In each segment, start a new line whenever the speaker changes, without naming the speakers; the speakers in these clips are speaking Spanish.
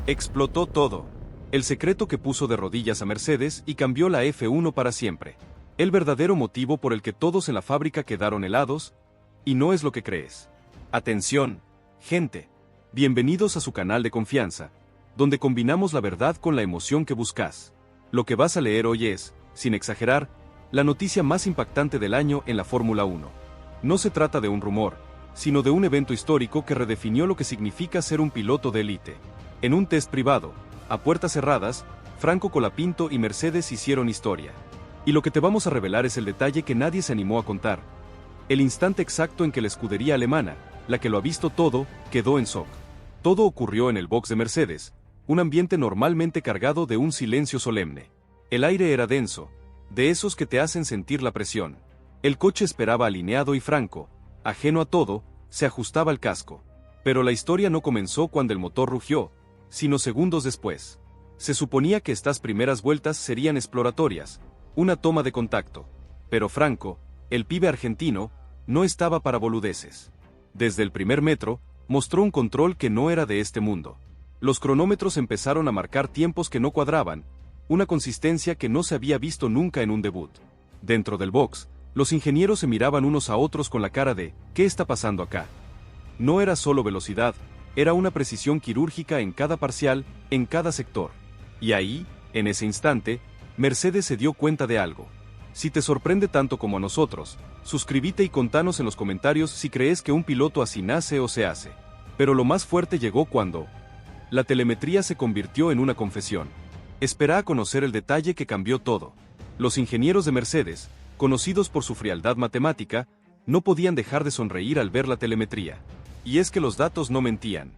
Explotó todo. El secreto que puso de rodillas a Mercedes y cambió la F1 para siempre. El verdadero motivo por el que todos en la fábrica quedaron helados, y no es lo que crees. Atención, gente. Bienvenidos a su canal de confianza, donde combinamos la verdad con la emoción que buscas. Lo que vas a leer hoy es, sin exagerar, la noticia más impactante del año en la Fórmula 1. No se trata de un rumor, sino de un evento histórico que redefinió lo que significa ser un piloto de élite. En un test privado, a puertas cerradas, Franco Colapinto y Mercedes hicieron historia. Y lo que te vamos a revelar es el detalle que nadie se animó a contar. El instante exacto en que la escudería alemana, la que lo ha visto todo, quedó en shock. Todo ocurrió en el box de Mercedes, un ambiente normalmente cargado de un silencio solemne. El aire era denso, de esos que te hacen sentir la presión. El coche esperaba alineado y Franco, ajeno a todo, se ajustaba el casco. Pero la historia no comenzó cuando el motor rugió, sino segundos después. Se suponía que estas primeras vueltas serían exploratorias, una toma de contacto. Pero Franco, el pibe argentino, no estaba para boludeces. Desde el primer metro, mostró un control que no era de este mundo. Los cronómetros empezaron a marcar tiempos que no cuadraban, una consistencia que no se había visto nunca en un debut. Dentro del box, los ingenieros se miraban unos a otros con la cara de ¿qué está pasando acá? No era solo velocidad, era una precisión quirúrgica en cada parcial, en cada sector. Y ahí, en ese instante, Mercedes se dio cuenta de algo. Si te sorprende tanto como a nosotros, suscríbete y contanos en los comentarios si crees que un piloto así nace o se hace. Pero lo más fuerte llegó cuando la telemetría se convirtió en una confesión. Espera a conocer el detalle que cambió todo. Los ingenieros de Mercedes, conocidos por su frialdad matemática, no podían dejar de sonreír al ver la telemetría. Y es que los datos no mentían.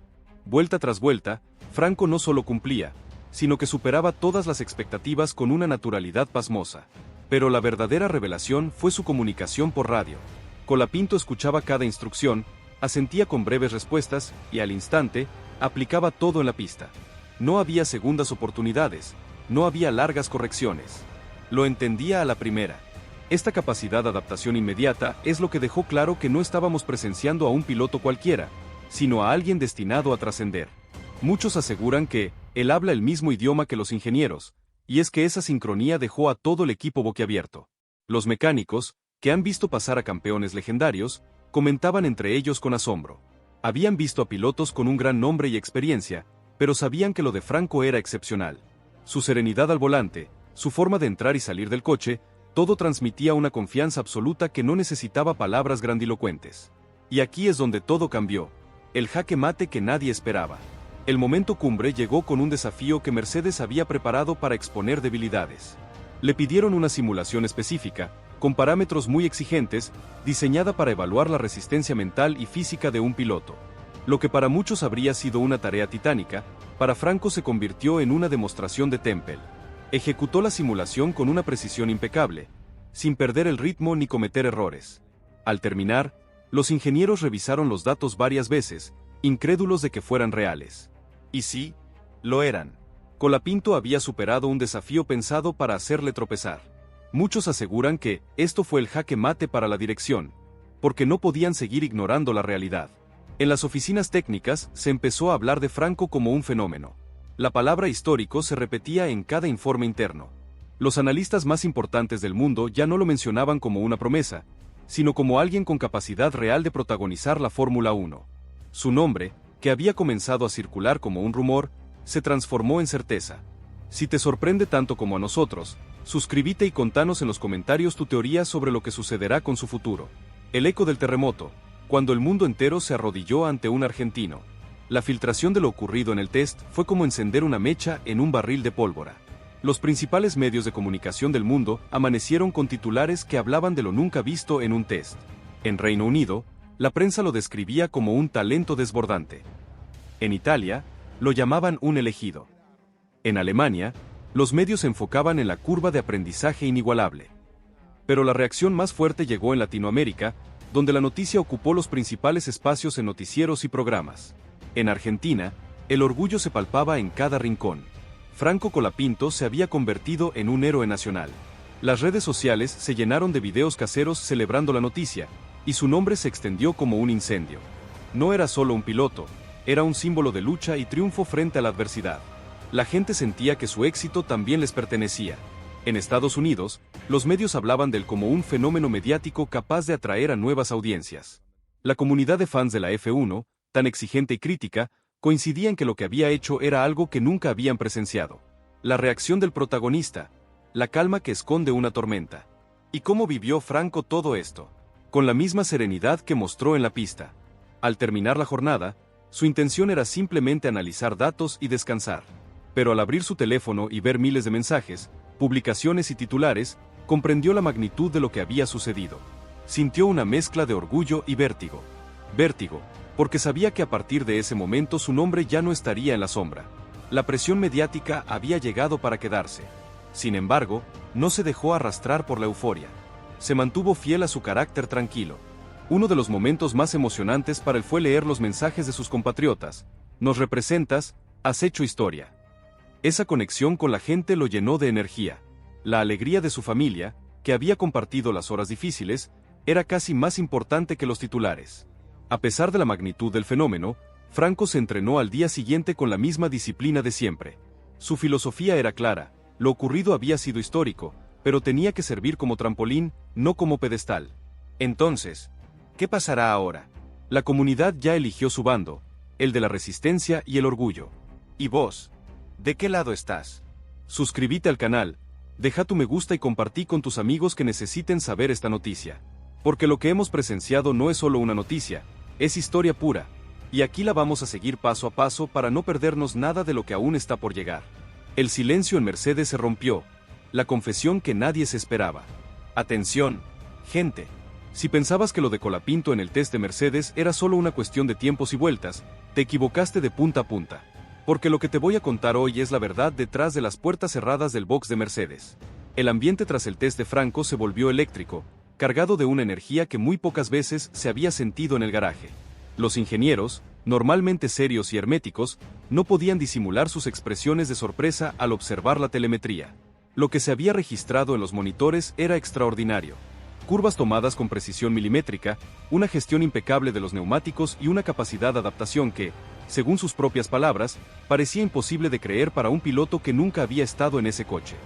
Vuelta tras vuelta, Franco no solo cumplía, sino que superaba todas las expectativas con una naturalidad pasmosa. Pero la verdadera revelación fue su comunicación por radio. Colapinto escuchaba cada instrucción, asentía con breves respuestas y al instante, aplicaba todo en la pista. No había segundas oportunidades, no había largas correcciones. Lo entendía a la primera. Esta capacidad de adaptación inmediata es lo que dejó claro que no estábamos presenciando a un piloto cualquiera, sino a alguien destinado a trascender. Muchos aseguran que él habla el mismo idioma que los ingenieros, y es que esa sincronía dejó a todo el equipo boquiabierto. Los mecánicos, que han visto pasar a campeones legendarios, comentaban entre ellos con asombro. Habían visto a pilotos con un gran nombre y experiencia, pero sabían que lo de Franco era excepcional. Su serenidad al volante, su forma de entrar y salir del coche, todo transmitía una confianza absoluta que no necesitaba palabras grandilocuentes. Y aquí es donde todo cambió. El jaque mate que nadie esperaba. El momento cumbre llegó con un desafío que Mercedes había preparado para exponer debilidades. Le pidieron una simulación específica, con parámetros muy exigentes, diseñada para evaluar la resistencia mental y física de un piloto. Lo que para muchos habría sido una tarea titánica, para Franco se convirtió en una demostración de temple. Ejecutó la simulación con una precisión impecable, sin perder el ritmo ni cometer errores. Al terminar, los ingenieros revisaron los datos varias veces, incrédulos de que fueran reales. Y sí, lo eran. Colapinto había superado un desafío pensado para hacerle tropezar. Muchos aseguran que esto fue el jaque mate para la dirección, porque no podían seguir ignorando la realidad. En las oficinas técnicas se empezó a hablar de Franco como un fenómeno. La palabra histórico se repetía en cada informe interno. Los analistas más importantes del mundo ya no lo mencionaban como una promesa, sino como alguien con capacidad real de protagonizar la Fórmula 1. Su nombre, que había comenzado a circular como un rumor, se transformó en certeza. Si te sorprende tanto como a nosotros, suscríbete y contanos en los comentarios tu teoría sobre lo que sucederá con su futuro. El eco del terremoto, cuando el mundo entero se arrodilló ante un argentino. La filtración de lo ocurrido en el test fue como encender una mecha en un barril de pólvora. Los principales medios de comunicación del mundo amanecieron con titulares que hablaban de lo nunca visto en un test. En Reino Unido, la prensa lo describía como un talento desbordante. En Italia, lo llamaban un elegido. En Alemania, los medios se enfocaban en la curva de aprendizaje inigualable. Pero la reacción más fuerte llegó en Latinoamérica, donde la noticia ocupó los principales espacios en noticieros y programas. En Argentina, el orgullo se palpaba en cada rincón. Franco Colapinto se había convertido en un héroe nacional. Las redes sociales se llenaron de videos caseros celebrando la noticia, y su nombre se extendió como un incendio. No era solo un piloto, Era un símbolo de lucha y triunfo frente a la adversidad. La gente sentía que su éxito también les pertenecía. En Estados Unidos, los medios hablaban de él como un fenómeno mediático capaz de atraer a nuevas audiencias. La comunidad de fans de la F1, tan exigente y crítica, coincidía en que lo que había hecho era algo que nunca habían presenciado. La reacción del protagonista, la calma que esconde una tormenta. ¿Y cómo vivió Franco todo esto? Con la misma serenidad que mostró en la pista. Al terminar la jornada, su intención era simplemente analizar datos y descansar. Pero al abrir su teléfono y ver miles de mensajes, publicaciones y titulares, comprendió la magnitud de lo que había sucedido. Sintió una mezcla de orgullo y vértigo. Vértigo, porque sabía que a partir de ese momento su nombre ya no estaría en la sombra. La presión mediática había llegado para quedarse. Sin embargo, no se dejó arrastrar por la euforia. Se mantuvo fiel a su carácter tranquilo. Uno de los momentos más emocionantes para él fue leer los mensajes de sus compatriotas. Nos representas, has hecho historia. Esa conexión con la gente lo llenó de energía. La alegría de su familia, que había compartido las horas difíciles, era casi más importante que los titulares. A pesar de la magnitud del fenómeno, Franco se entrenó al día siguiente con la misma disciplina de siempre. Su filosofía era clara, lo ocurrido había sido histórico, pero tenía que servir como trampolín, no como pedestal. Entonces, ¿qué pasará ahora? La comunidad ya eligió su bando, el de la resistencia y el orgullo. ¿Y vos? ¿De qué lado estás? Suscríbete al canal, deja tu me gusta y compartí con tus amigos que necesiten saber esta noticia. Porque lo que hemos presenciado no es solo una noticia, es historia pura. Y aquí la vamos a seguir paso a paso para no perdernos nada de lo que aún está por llegar. El silencio en Mercedes se rompió, la confesión que nadie se esperaba. Atención, gente. Si pensabas que lo de Colapinto en el test de Mercedes era solo una cuestión de tiempos y vueltas, te equivocaste de punta a punta. Porque lo que te voy a contar hoy es la verdad detrás de las puertas cerradas del box de Mercedes. El ambiente tras el test de Franco se volvió eléctrico, cargado de una energía que muy pocas veces se había sentido en el garaje. Los ingenieros, normalmente serios y herméticos, no podían disimular sus expresiones de sorpresa al observar la telemetría. Lo que se había registrado en los monitores era extraordinario. Curvas tomadas con precisión milimétrica, una gestión impecable de los neumáticos y una capacidad de adaptación que, según sus propias palabras, parecía imposible de creer para un piloto que nunca había estado en ese coche.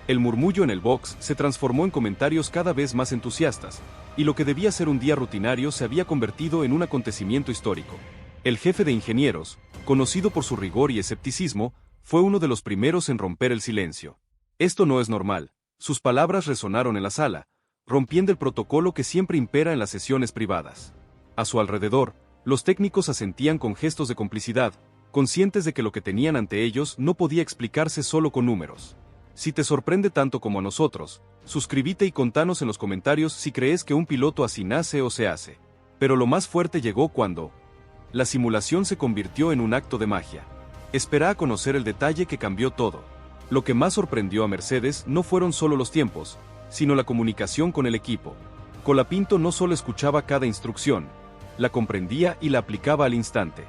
El murmullo en el box se transformó en comentarios cada vez más entusiastas, y lo que debía ser un día rutinario se había convertido en un acontecimiento histórico. El jefe de ingenieros, conocido por su rigor y escepticismo, fue uno de los primeros en romper el silencio. Esto no es normal. Sus palabras resonaron en la sala, rompiendo el protocolo que siempre impera en las sesiones privadas. A su alrededor, los técnicos asentían con gestos de complicidad, conscientes de que lo que tenían ante ellos no podía explicarse solo con números. Si te sorprende tanto como a nosotros, suscríbete y contanos en los comentarios si crees que un piloto así nace o se hace. Pero lo más fuerte llegó cuando la simulación se convirtió en un acto de magia. Espera a conocer el detalle que cambió todo. Lo que más sorprendió a Mercedes no fueron solo los tiempos, sino la comunicación con el equipo. Colapinto no solo escuchaba cada instrucción, la comprendía y la aplicaba al instante.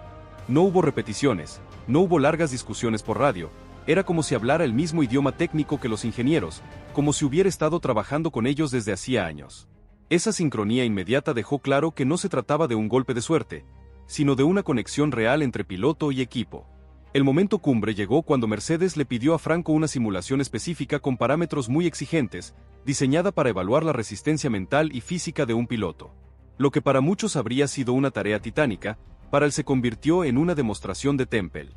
No hubo repeticiones, no hubo largas discusiones por radio, era como si hablara el mismo idioma técnico que los ingenieros, como si hubiera estado trabajando con ellos desde hacía años. Esa sincronía inmediata dejó claro que no se trataba de un golpe de suerte, sino de una conexión real entre piloto y equipo. El momento cumbre llegó cuando Mercedes le pidió a Franco una simulación específica con parámetros muy exigentes, diseñada para evaluar la resistencia mental y física de un piloto. Lo que para muchos habría sido una tarea titánica, para él se convirtió en una demostración de temple.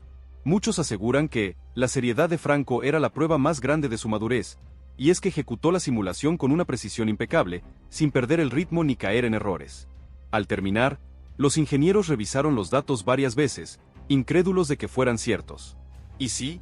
Muchos aseguran que la seriedad de Franco era la prueba más grande de su madurez, y es que ejecutó la simulación con una precisión impecable, sin perder el ritmo ni caer en errores. Al terminar, los ingenieros revisaron los datos varias veces, incrédulos de que fueran ciertos. Y sí,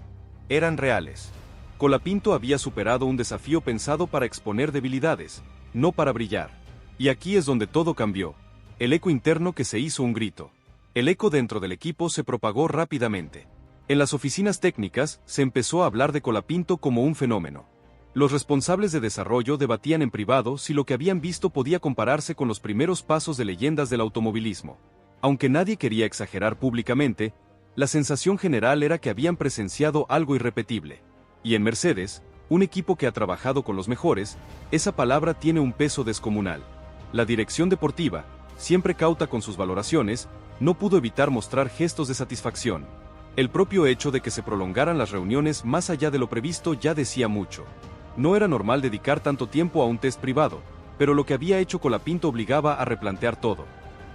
eran reales. Colapinto había superado un desafío pensado para exponer debilidades, no para brillar. Y aquí es donde todo cambió. El eco interno que se hizo un grito. El eco dentro del equipo se propagó rápidamente. En las oficinas técnicas, se empezó a hablar de Colapinto como un fenómeno. Los responsables de desarrollo debatían en privado si lo que habían visto podía compararse con los primeros pasos de leyendas del automovilismo. Aunque nadie quería exagerar públicamente, la sensación general era que habían presenciado algo irrepetible. Y en Mercedes, un equipo que ha trabajado con los mejores, esa palabra tiene un peso descomunal. La dirección deportiva, siempre cauta con sus valoraciones, no pudo evitar mostrar gestos de satisfacción. El propio hecho de que se prolongaran las reuniones más allá de lo previsto ya decía mucho. No era normal dedicar tanto tiempo a un test privado, pero lo que había hecho Colapinto obligaba a replantear todo.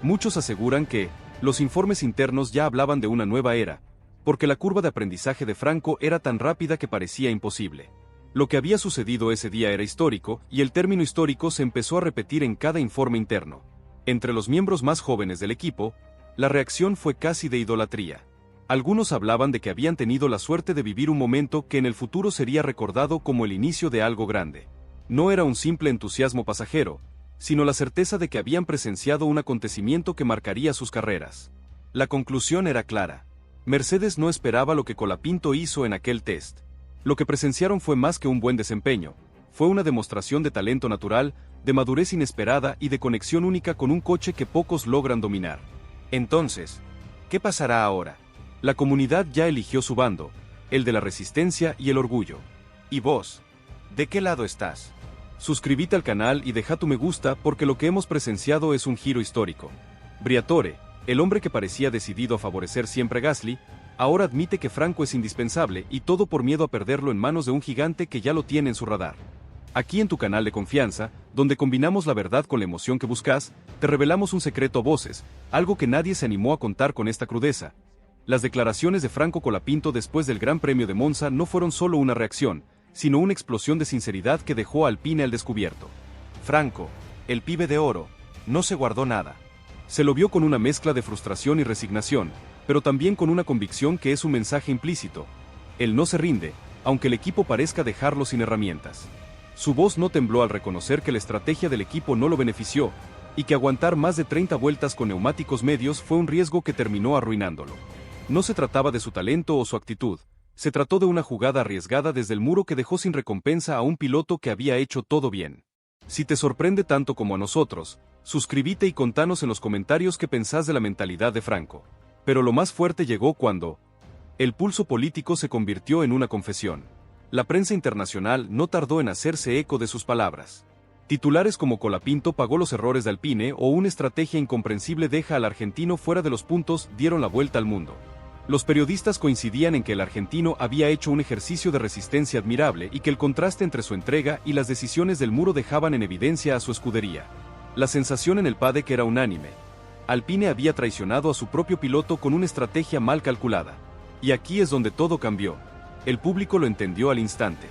Muchos aseguran que los informes internos ya hablaban de una nueva era, porque la curva de aprendizaje de Franco era tan rápida que parecía imposible. Lo que había sucedido ese día era histórico, y el término histórico se empezó a repetir en cada informe interno. Entre los miembros más jóvenes del equipo, la reacción fue casi de idolatría. Algunos hablaban de que habían tenido la suerte de vivir un momento que en el futuro sería recordado como el inicio de algo grande. No era un simple entusiasmo pasajero, sino la certeza de que habían presenciado un acontecimiento que marcaría sus carreras. La conclusión era clara. Mercedes no esperaba lo que Colapinto hizo en aquel test. Lo que presenciaron fue más que un buen desempeño, fue una demostración de talento natural, de madurez inesperada y de conexión única con un coche que pocos logran dominar. Entonces, ¿qué pasará ahora? La comunidad ya eligió su bando, el de la resistencia y el orgullo. ¿Y vos? ¿De qué lado estás? Suscríbete al canal y deja tu me gusta porque lo que hemos presenciado es un giro histórico. Briatore, el hombre que parecía decidido a favorecer siempre a Gasly, ahora admite que Franco es indispensable y todo por miedo a perderlo en manos de un gigante que ya lo tiene en su radar. Aquí en tu canal de confianza, donde combinamos la verdad con la emoción que buscas, te revelamos un secreto a voces, algo que nadie se animó a contar con esta crudeza. Las declaraciones de Franco Colapinto después del Gran Premio de Monza no fueron solo una reacción, sino una explosión de sinceridad que dejó a Alpine al descubierto. Franco, el pibe de oro, no se guardó nada. Se lo vio con una mezcla de frustración y resignación, pero también con una convicción que es un mensaje implícito. Él no se rinde, aunque el equipo parezca dejarlo sin herramientas. Su voz no tembló al reconocer que la estrategia del equipo no lo benefició, y que aguantar más de 30 vueltas con neumáticos medios fue un riesgo que terminó arruinándolo. No se trataba de su talento o su actitud, se trató de una jugada arriesgada desde el muro que dejó sin recompensa a un piloto que había hecho todo bien. Si te sorprende tanto como a nosotros, suscríbete y contanos en los comentarios qué pensás de la mentalidad de Franco. Pero lo más fuerte llegó cuando el pulso político se convirtió en una confesión. La prensa internacional no tardó en hacerse eco de sus palabras. Titulares como Colapinto pagó los errores de Alpine o una estrategia incomprensible deja al argentino fuera de los puntos dieron la vuelta al mundo. Los periodistas coincidían en que el argentino había hecho un ejercicio de resistencia admirable y que el contraste entre su entrega y las decisiones del muro dejaban en evidencia a su escudería. La sensación en el paddock era unánime. Alpine había traicionado a su propio piloto con una estrategia mal calculada. Y aquí es donde todo cambió. El público lo entendió al instante.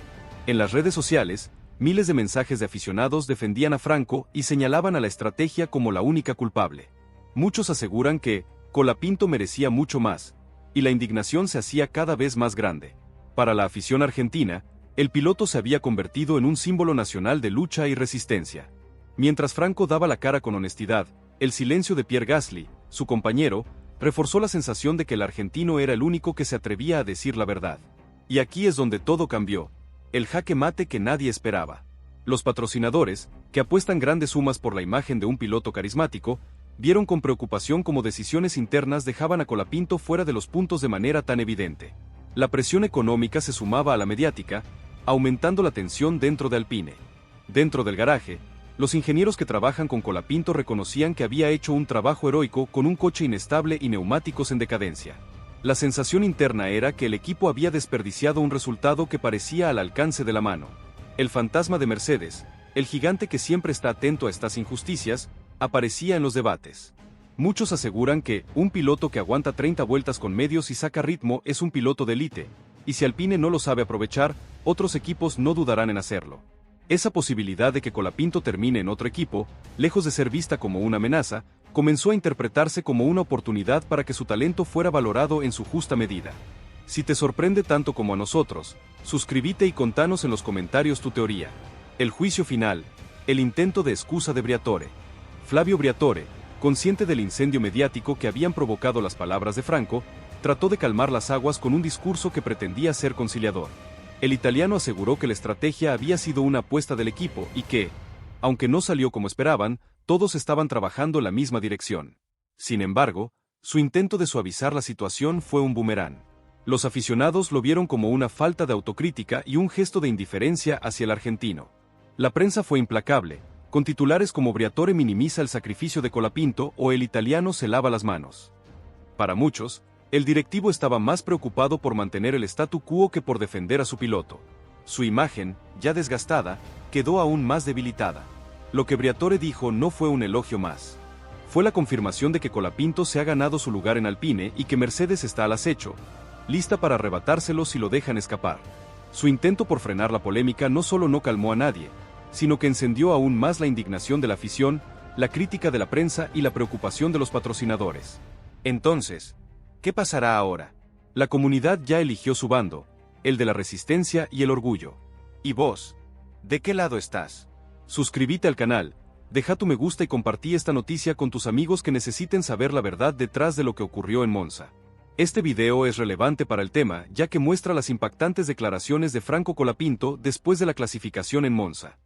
En las redes sociales, miles de mensajes de aficionados defendían a Franco y señalaban a la estrategia como la única culpable. Muchos aseguran que Colapinto merecía mucho más, y la indignación se hacía cada vez más grande. Para la afición argentina, el piloto se había convertido en un símbolo nacional de lucha y resistencia. Mientras Franco daba la cara con honestidad, el silencio de Pierre Gasly, su compañero, reforzó la sensación de que el argentino era el único que se atrevía a decir la verdad. Y aquí es donde todo cambió. El jaque mate que nadie esperaba. Los patrocinadores, que apuestan grandes sumas por la imagen de un piloto carismático, vieron con preocupación cómo decisiones internas dejaban a Colapinto fuera de los puntos de manera tan evidente. La presión económica se sumaba a la mediática, aumentando la tensión dentro de Alpine. Dentro del garaje, los ingenieros que trabajan con Colapinto reconocían que había hecho un trabajo heroico con un coche inestable y neumáticos en decadencia. La sensación interna era que el equipo había desperdiciado un resultado que parecía al alcance de la mano. El fantasma de Mercedes, el gigante que siempre está atento a estas injusticias, aparecía en los debates. Muchos aseguran que un piloto que aguanta 30 vueltas con medios y saca ritmo es un piloto de élite, y si Alpine no lo sabe aprovechar, otros equipos no dudarán en hacerlo. Esa posibilidad de que Colapinto termine en otro equipo, lejos de ser vista como una amenaza, comenzó a interpretarse como una oportunidad para que su talento fuera valorado en su justa medida. Si te sorprende tanto como a nosotros, suscríbete y contanos en los comentarios tu teoría. El juicio final, el intento de excusa de Briatore. Flavio Briatore, consciente del incendio mediático que habían provocado las palabras de Franco, trató de calmar las aguas con un discurso que pretendía ser conciliador. El italiano aseguró que la estrategia había sido una apuesta del equipo y que, aunque no salió como esperaban, todos estaban trabajando en la misma dirección. Sin embargo, su intento de suavizar la situación fue un boomerang. Los aficionados lo vieron como una falta de autocrítica y un gesto de indiferencia hacia el argentino. La prensa fue implacable, con titulares como Briatore minimiza el sacrificio de Colapinto o el italiano se lava las manos. Para muchos, el directivo estaba más preocupado por mantener el statu quo que por defender a su piloto. Su imagen, ya desgastada, quedó aún más debilitada. Lo que Briatore dijo no fue un elogio más. Fue la confirmación de que Colapinto se ha ganado su lugar en Alpine y que Mercedes está al acecho, lista para arrebatárselo si lo dejan escapar. Su intento por frenar la polémica no solo no calmó a nadie, sino que encendió aún más la indignación de la afición, la crítica de la prensa y la preocupación de los patrocinadores. Entonces, ¿qué pasará ahora? La comunidad ya eligió su bando, el de la resistencia y el orgullo. ¿Y vos? ¿De qué lado estás? Suscríbete al canal, deja tu me gusta y compartí esta noticia con tus amigos que necesiten saber la verdad detrás de lo que ocurrió en Monza. Este video es relevante para el tema ya que muestra las impactantes declaraciones de Franco Colapinto después de la clasificación en Monza.